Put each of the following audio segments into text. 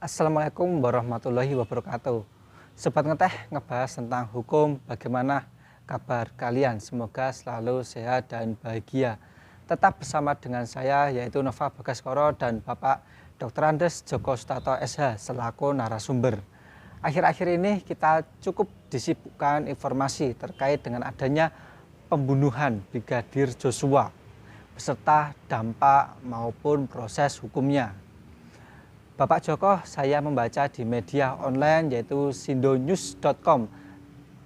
Assalamualaikum warahmatullahi wabarakatuh. Sobat Ngeteh ngebahas tentang hukum, bagaimana kabar kalian? Semoga selalu sehat dan bahagia. Tetap bersama dengan saya yaitu Nova Bagaskoro dan Bapak Dr. Andes Joko Sutanto SH selaku narasumber. Akhir-akhir ini kita cukup disibukkan informasi terkait dengan adanya pembunuhan Brigadir Joshua beserta dampak maupun proses hukumnya. Bapak Joko, saya membaca di media online yaitu sindonews.com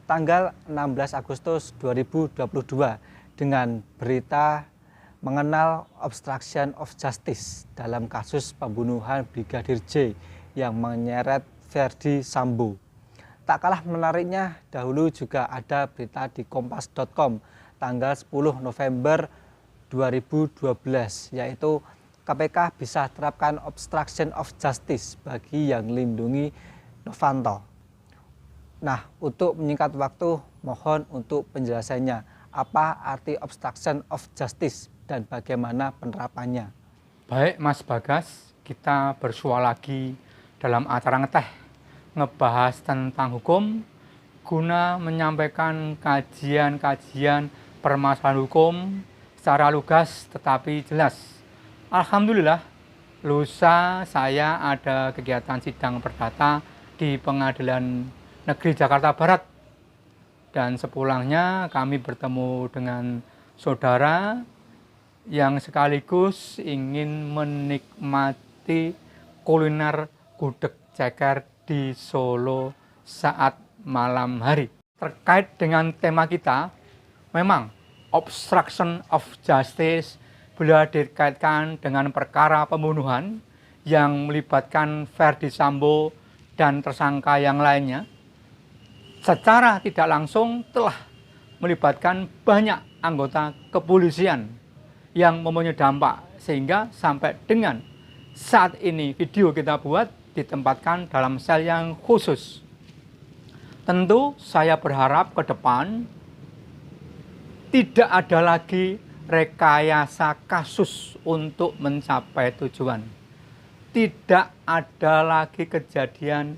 tanggal 16 Agustus 2022 dengan berita mengenal obstruction of justice dalam kasus pembunuhan Brigadir J yang menyeret Verdi Sambo. Tak kalah menariknya, dahulu juga ada berita di kompas.com tanggal 10 November 2012 yaitu KPK bisa terapkan obstruction of justice bagi yang melindungi Novanto. Nah, untuk menyingkat waktu, mohon untuk penjelasannya. Apa arti obstruction of justice dan bagaimana penerapannya? Baik Mas Bagas, kita bersua lagi dalam acara Ngeteh, ngebahas tentang hukum guna menyampaikan kajian-kajian permasalahan hukum secara lugas tetapi jelas. Alhamdulillah, lusa saya ada kegiatan sidang perdata di Pengadilan Negeri Jakarta Barat. Dan sepulangnya kami bertemu dengan saudara yang sekaligus ingin menikmati kuliner gudeg ceker di Solo saat malam hari. Terkait dengan tema kita, memang obstruction of justice bila dikaitkan dengan perkara pembunuhan yang melibatkan Verdi Sambo dan tersangka yang lainnya, secara tidak langsung telah melibatkan banyak anggota kepolisian yang mempunyai dampak, sehingga sampai dengan saat ini video kita buat ditempatkan dalam sel yang khusus. Tentu saya berharap ke depan tidak ada lagi rekayasa kasus untuk mencapai tujuan. Tidak ada lagi kejadian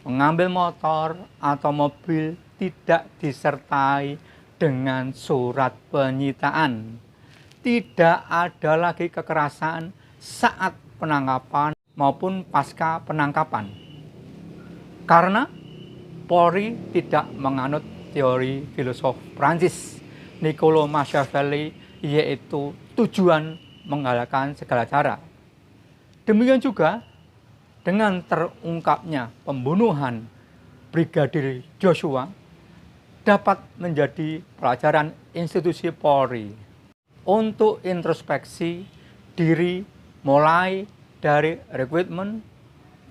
mengambil motor atau mobil tidak disertai dengan surat penyitaan. Tidak ada lagi kekerasan saat penangkapan maupun pasca penangkapan. Karena Polri tidak menganut teori filosof Prancis Niccolo Machiavelli, yaitu tujuan menggalakkan segala cara. Demikian juga dengan terungkapnya pembunuhan Brigadir Joshua dapat menjadi pelajaran institusi Polri untuk introspeksi diri mulai dari rekrutmen,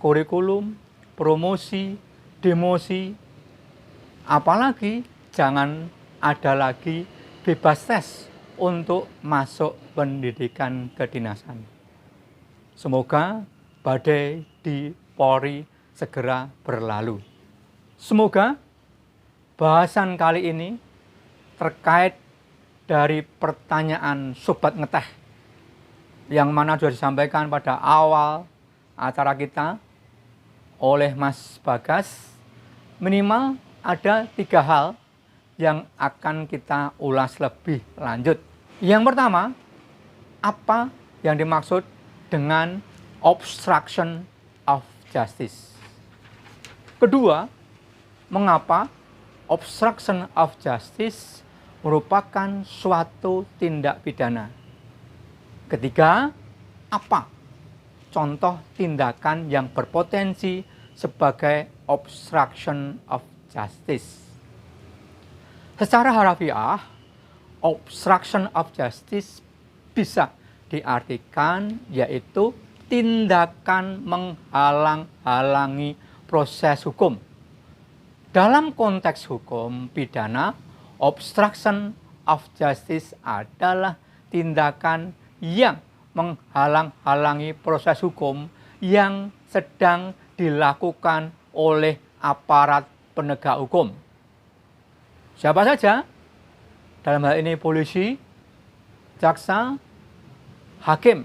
kurikulum, promosi, demosi, apalagi jangan ada lagi bebas tes untuk masuk pendidikan kedinasan. Semoga badai di Polri segera berlalu. Semoga bahasan kali ini terkait dari pertanyaan Sobat Ngeteh yang mana sudah disampaikan pada awal acara kita oleh Mas Bagas, minimal ada 3 hal yang akan kita ulas lebih lanjut. Yang pertama, apa yang dimaksud dengan obstruction of justice? Kedua, mengapa obstruction of justice merupakan suatu tindak pidana? Ketiga, apa contoh tindakan yang berpotensi sebagai obstruction of justice? Secara harafiah, obstruction of justice bisa diartikan yaitu tindakan menghalang-halangi proses hukum. Dalam konteks hukum pidana, obstruction of justice adalah tindakan yang menghalang-halangi proses hukum yang sedang dilakukan oleh aparat penegak hukum. Siapa saja? Dalam hal ini polisi, jaksa, hakim,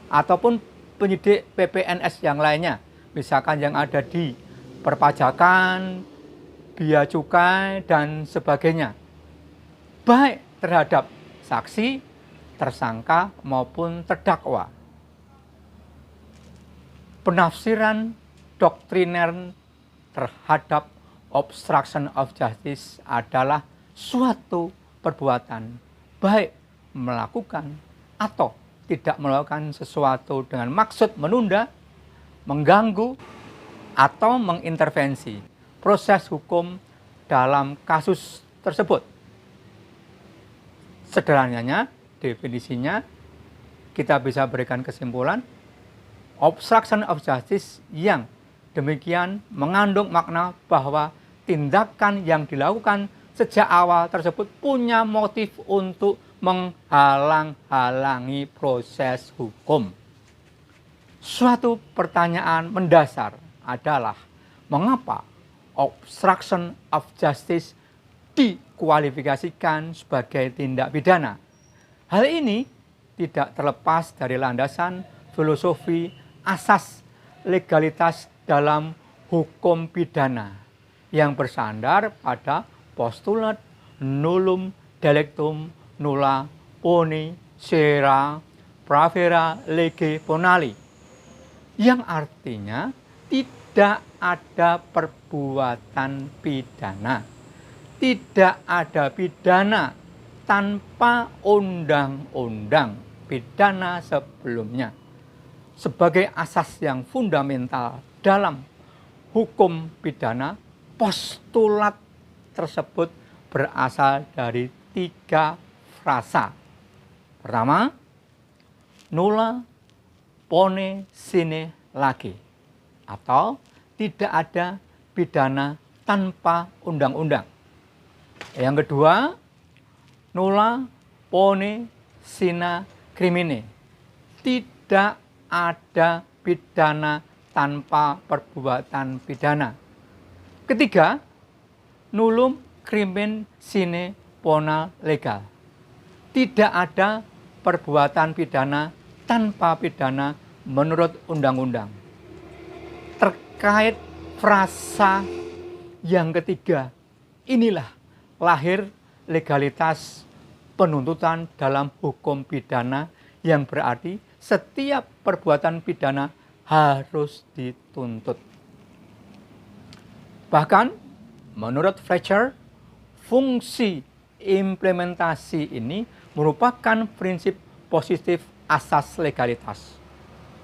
ataupun penyidik PPNS yang lainnya, misalkan yang ada di perpajakan, bea cukai, dan sebagainya, baik terhadap saksi, tersangka, maupun terdakwa. Penafsiran doktriner terhadap obstruction of justice adalah suatu perbuatan, baik melakukan atau tidak melakukan sesuatu dengan maksud menunda, mengganggu, atau mengintervensi proses hukum dalam kasus tersebut. Sederhananya, definisinya kita bisa berikan kesimpulan, obstruction of justice yang demikian mengandung makna bahwa tindakan yang dilakukan sejak awal tersebut punya motif untuk menghalang-halangi proses hukum. Suatu pertanyaan mendasar adalah mengapa obstruction of justice dikualifikasikan sebagai tindak pidana. Hal ini tidak terlepas dari landasan filosofi asas legalitas dalam hukum pidana yang bersandar pada postulat nullum delictum nulla pone sera pravera lege bonali, yang artinya tidak ada perbuatan pidana, tidak ada pidana tanpa undang-undang pidana sebelumnya. Sebagai asas yang fundamental dalam hukum pidana, postulat tersebut berasal dari 3 frasa. Pertama, nulla pone sine lege, atau tidak ada pidana tanpa undang-undang. Yang kedua, nulla pone sine crimine, tidak ada pidana tanpa perbuatan pidana. Ketiga, nullum crimen sine bona legal, tidak ada perbuatan pidana tanpa pidana menurut undang-undang. Terkait frasa yang ketiga, inilah lahir legalitas penuntutan dalam hukum pidana, yang berarti setiap perbuatan pidana harus dituntut. Bahkan menurut Fletcher, fungsi implementasi ini merupakan prinsip positif asas legalitas.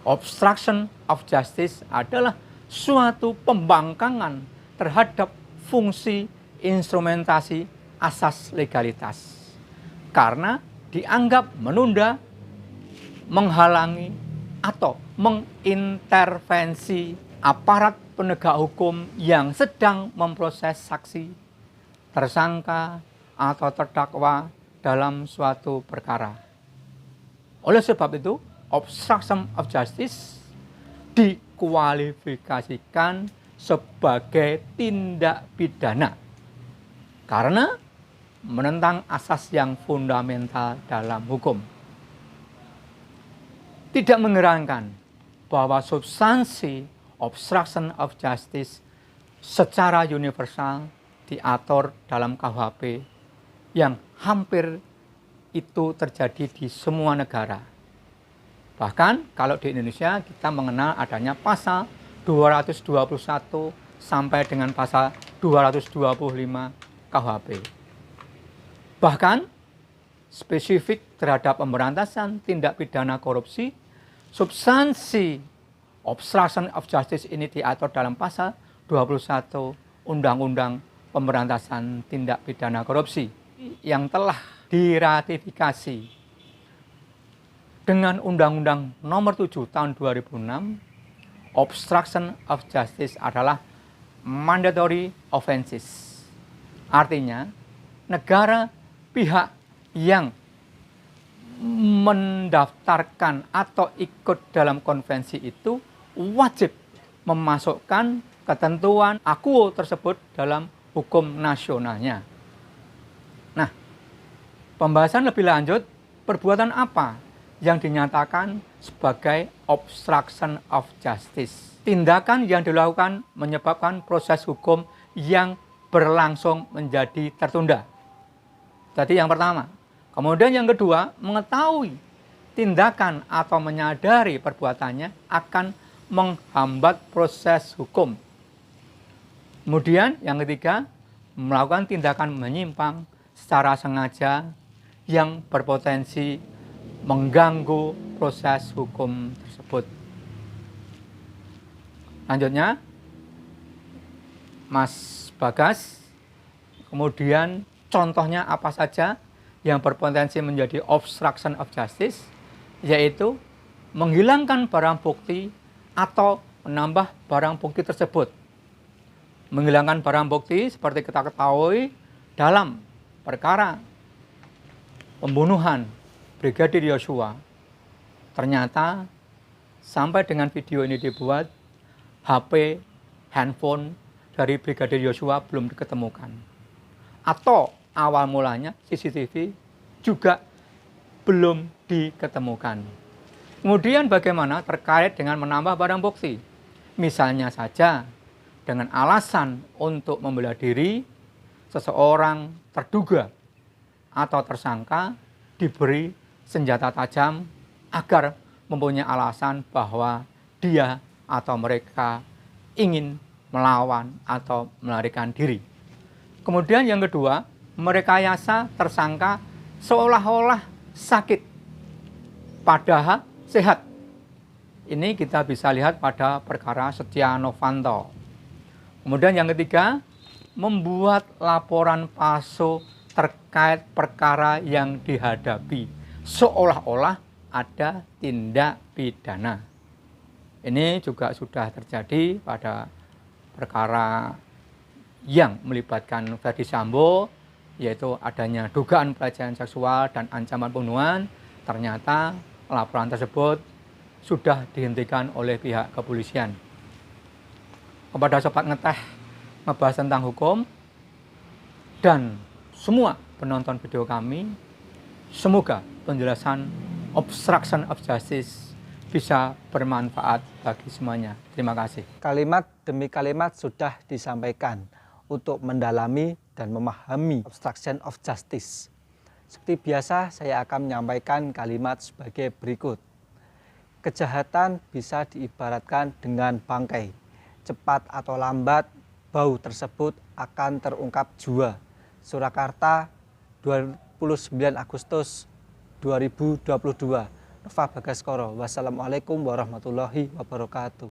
Obstruction of justice adalah suatu pembangkangan terhadap fungsi instrumentasi asas legalitas, karena dianggap menunda, menghalangi, atau mengintervensi aparat penegak hukum yang sedang memproses saksi, tersangka, atau terdakwa dalam suatu perkara. Oleh sebab itu, obstruction of justice dikualifikasikan sebagai tindak pidana karena menentang asas yang fundamental dalam hukum. Tidak mengherankan bahwa substansi obstruction of justice secara universal diatur dalam KUHP yang hampir itu terjadi di semua negara. Bahkan kalau di Indonesia kita mengenal adanya pasal 221 sampai dengan pasal 225 KUHP. Bahkan spesifik terhadap pemberantasan tindak pidana korupsi, substansi obstruction of justice ini diatur dalam pasal 21 Undang-Undang Pemberantasan Tindak Pidana Korupsi yang telah diratifikasi dengan Undang-Undang Nomor 7 Tahun 2006. Obstruction of justice adalah mandatory offenses. Artinya, negara pihak yang mendaftarkan atau ikut dalam konvensi itu wajib memasukkan ketentuan akuo tersebut dalam hukum nasionalnya. Nah, pembahasan lebih lanjut, perbuatan apa yang dinyatakan sebagai obstruction of justice. Tindakan yang dilakukan menyebabkan proses hukum yang berlangsung menjadi tertunda. Jadi yang pertama. Kemudian yang kedua, mengetahui tindakan atau menyadari perbuatannya akan menghambat proses hukum. Kemudian yang ketiga, melakukan tindakan menyimpang secara sengaja yang berpotensi mengganggu proses hukum tersebut. Lanjutnya, Mas Bagas, kemudian contohnya apa saja yang berpotensi menjadi obstruction of justice, yaitu menghilangkan barang bukti atau menambah barang bukti tersebut. Menghilangkan barang bukti seperti kita ketahui dalam perkara pembunuhan Brigadir Yosua, ternyata sampai dengan video ini dibuat, HP, handphone dari Brigadir Yosua belum diketemukan. Atau awal mulanya CCTV juga belum diketemukan. Kemudian bagaimana terkait dengan menambah barang bukti? Misalnya saja dengan alasan untuk membela diri, seseorang terduga atau tersangka diberi senjata tajam agar mempunyai alasan bahwa dia atau mereka ingin melawan atau melarikan diri. Kemudian yang kedua, merekayasa tersangka seolah-olah sakit, padahal sehat. Ini kita bisa lihat pada perkara Setia Novanto. Kemudian yang ketiga, membuat laporan palsu terkait perkara yang dihadapi, seolah-olah ada tindak pidana. Ini juga sudah terjadi pada perkara yang melibatkan Ferdy Sambo, yaitu adanya dugaan pelecehan seksual dan ancaman pembunuhan. Ternyata laporan tersebut sudah dihentikan oleh pihak kepolisian. Kepada Sobat Ngeteh ngebahas tentang hukum dan semua penonton video kami, semoga penjelasan obstruction of justice bisa bermanfaat bagi semuanya. Terima kasih. Kalimat demi kalimat sudah disampaikan untuk mendalami dan memahami obstruction of justice. Seperti biasa, saya akan menyampaikan kalimat sebagai berikut. Kejahatan bisa diibaratkan dengan bangkai. Cepat atau lambat, bau tersebut akan terungkap jua. Surakarta, 29 Agustus 2022. Nova Bagaskoro. Wassalamualaikum warahmatullahi wabarakatuh.